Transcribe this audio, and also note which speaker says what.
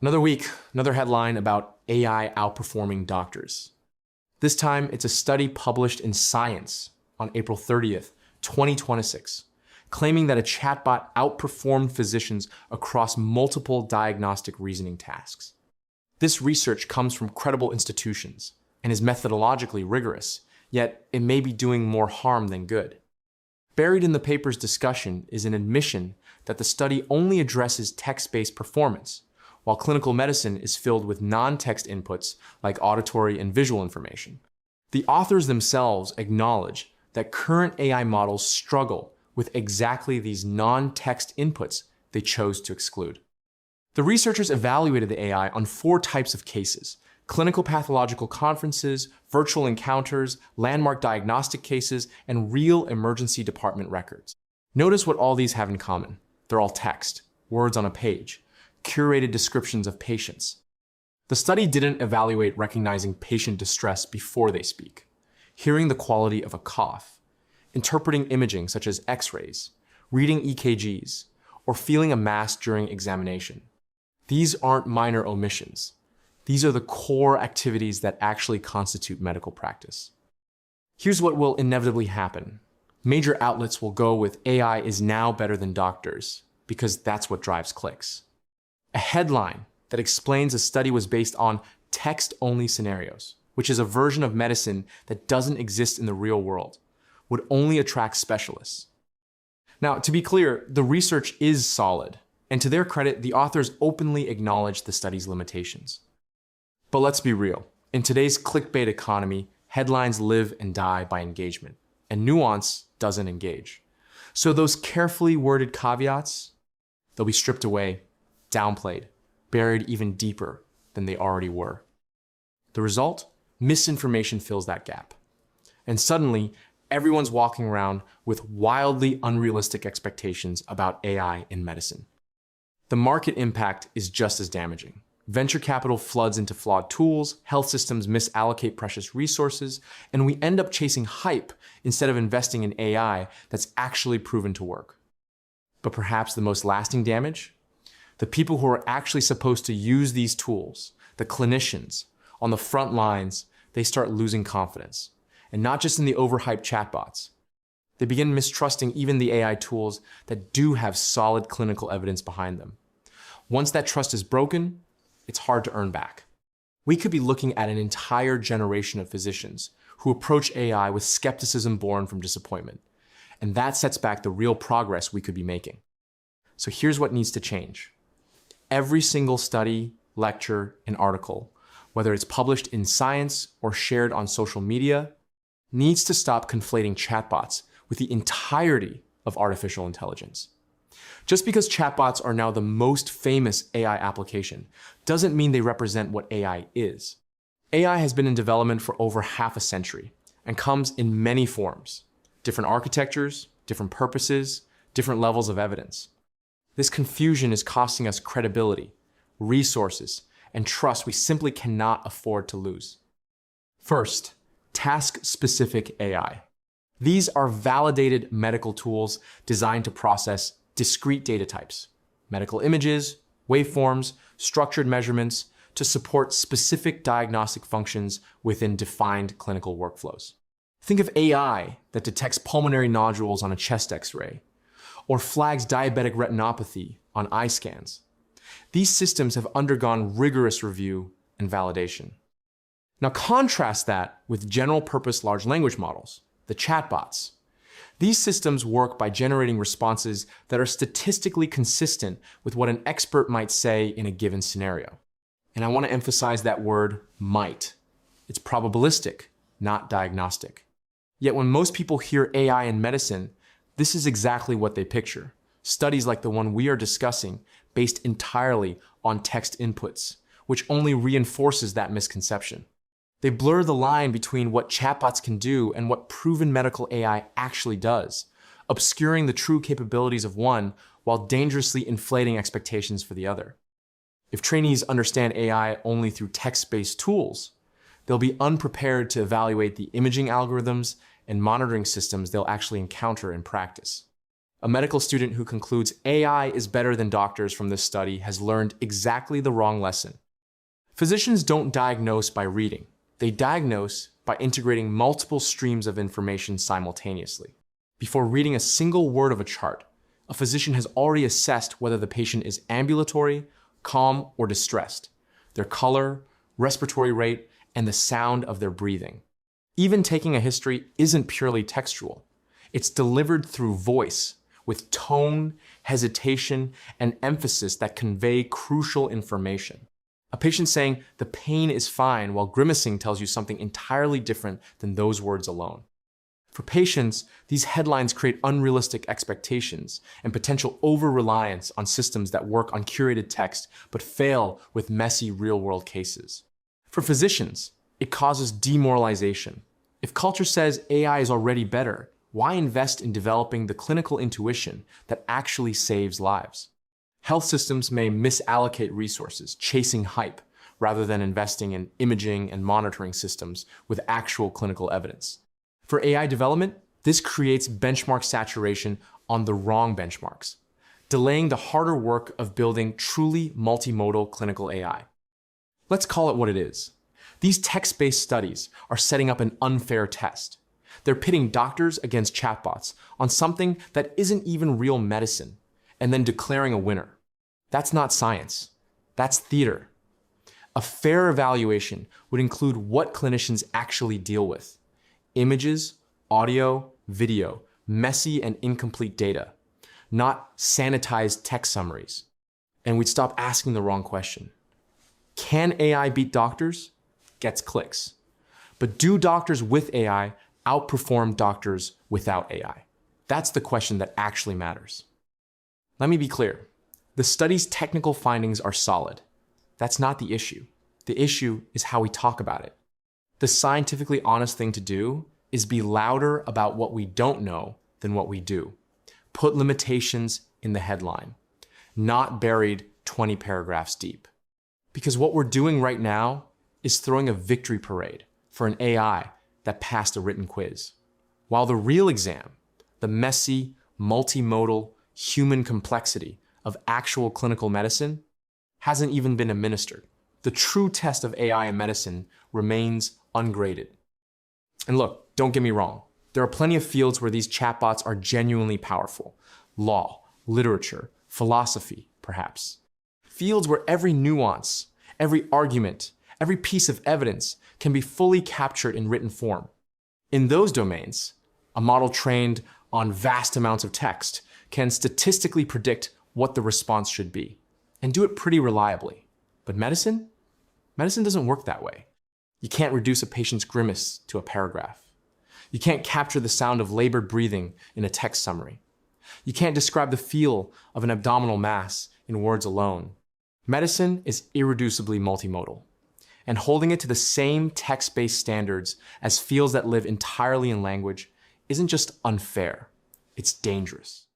Speaker 1: Another week, another headline about AI outperforming doctors. This time, it's a study published in Science on April 30th, 2026, claiming that a chatbot outperformed physicians across multiple diagnostic reasoning tasks. This research comes from credible institutions and is methodologically rigorous, yet it may be doing more harm than good. Buried in the paper's discussion is an admission that the study only addresses text-based performance, while clinical medicine is filled with non-text inputs like auditory and visual information. The authors themselves acknowledge that current AI models struggle with exactly these non-text inputs they chose to exclude. The researchers evaluated the AI on 4 types of cases: clinical pathological conferences, virtual encounters, landmark diagnostic cases, and real emergency department records. Notice what all these have in common. They're all text, words on a page, curated descriptions of patients. The study didn't evaluate recognizing patient distress before they speak, hearing the quality of a cough, interpreting imaging such as X-rays, reading EKGs, or feeling a mass during examination. These aren't minor omissions. These are the core activities that actually constitute medical practice. Here's what will inevitably happen. Major outlets will go with AI is now better than doctors, because that's what drives clicks. A headline that explains a study was based on text-only scenarios, which is a version of medicine that doesn't exist in the real world, would only attract specialists. Now, to be clear, the research is solid, and to their credit, the authors openly acknowledge the study's limitations. But let's be real. In today's clickbait economy, headlines live and die by engagement, and nuance doesn't engage. So those carefully worded caveats, they'll be stripped away, downplayed, buried even deeper than they already were. The result? Misinformation fills that gap. And suddenly, everyone's walking around with wildly unrealistic expectations about AI in medicine. The market impact is just as damaging. Venture capital floods into flawed tools, health systems misallocate precious resources, and we end up chasing hype instead of investing in AI that's actually proven to work. But perhaps the most lasting damage? The people who are actually supposed to use these tools, the clinicians, on the front lines, they start losing confidence. And not just in the overhyped chatbots. They begin mistrusting even the AI tools that do have solid clinical evidence behind them. Once that trust is broken, it's hard to earn back. We could be looking at an entire generation of physicians who approach AI with skepticism born from disappointment. And that sets back the real progress we could be making. So here's what needs to change. Every single study, lecture, and article, whether it's published in Science or shared on social media, needs to stop conflating chatbots with the entirety of artificial intelligence. Just because chatbots are now the most famous AI application doesn't mean they represent what AI is. AI has been in development for over half a century and comes in many forms, different architectures, different purposes, different levels of evidence. This confusion is costing us credibility, resources, and trust we simply cannot afford to lose. First, task-specific AI. These are validated medical tools designed to process discrete data types, medical images, waveforms, structured measurements, to support specific diagnostic functions within defined clinical workflows. Think of AI that detects pulmonary nodules on a chest X-ray, or flags diabetic retinopathy on eye scans. These systems have undergone rigorous review and validation. Now contrast that with general-purpose large language models, the chatbots. These systems work by generating responses that are statistically consistent with what an expert might say in a given scenario. And I want to emphasize that word might. It's probabilistic, not diagnostic. Yet when most people hear AI in medicine, this is exactly what they picture. Studies like the one we are discussing, based entirely on text inputs, which only reinforces that misconception. They blur the line between what chatbots can do and what proven medical AI actually does, obscuring the true capabilities of one while dangerously inflating expectations for the other. If trainees understand AI only through text-based tools, they'll be unprepared to evaluate the imaging algorithms and monitoring systems they'll actually encounter in practice. A medical student who concludes AI is better than doctors from this study has learned exactly the wrong lesson. Physicians don't diagnose by reading. They diagnose by integrating multiple streams of information simultaneously. Before reading a single word of a chart, a physician has already assessed whether the patient is ambulatory, calm, or distressed, their color, respiratory rate, and the sound of their breathing. Even taking a history isn't purely textual. It's delivered through voice, with tone, hesitation, and emphasis that convey crucial information. A patient saying the pain is fine while grimacing tells you something entirely different than those words alone. For patients, these headlines create unrealistic expectations and potential over-reliance on systems that work on curated text but fail with messy real-world cases. For physicians, it causes demoralization. If culture says AI is already better, why invest in developing the clinical intuition that actually saves lives? Health systems may misallocate resources, chasing hype, rather than investing in imaging and monitoring systems with actual clinical evidence. For AI development, this creates benchmark saturation on the wrong benchmarks, delaying the harder work of building truly multimodal clinical AI. Let's call it what it is. These text-based studies are setting up an unfair test. They're pitting doctors against chatbots on something that isn't even real medicine, and then declaring a winner. That's not science. That's theater. A fair evaluation would include what clinicians actually deal with: images, audio, video, messy and incomplete data, not sanitized text summaries. And we'd stop asking the wrong question. Can AI beat doctors? Gets clicks. But do doctors with AI outperform doctors without AI? That's the question that actually matters. Let me be clear. The study's technical findings are solid. That's not the issue. The issue is how we talk about it. The scientifically honest thing to do is be louder about what we don't know than what we do. Put limitations in the headline, not buried 20 paragraphs deep. Because what we're doing right now is throwing a victory parade for an AI that passed a written quiz. While the real exam, the messy, multimodal, human complexity of actual clinical medicine, hasn't even been administered. The true test of AI in medicine remains ungraded. And look, don't get me wrong. There are plenty of fields where these chatbots are genuinely powerful. Law, literature, philosophy, perhaps. Fields where every nuance, every argument, every piece of evidence can be fully captured in written form. In those domains, a model trained on vast amounts of text can statistically predict what the response should be, and do it pretty reliably. But medicine? Medicine doesn't work that way. You can't reduce a patient's grimace to a paragraph. You can't capture the sound of labored breathing in a text summary. You can't describe the feel of an abdominal mass in words alone. Medicine is irreducibly multimodal, and holding it to the same text-based standards as fields that live entirely in language isn't just unfair, it's dangerous.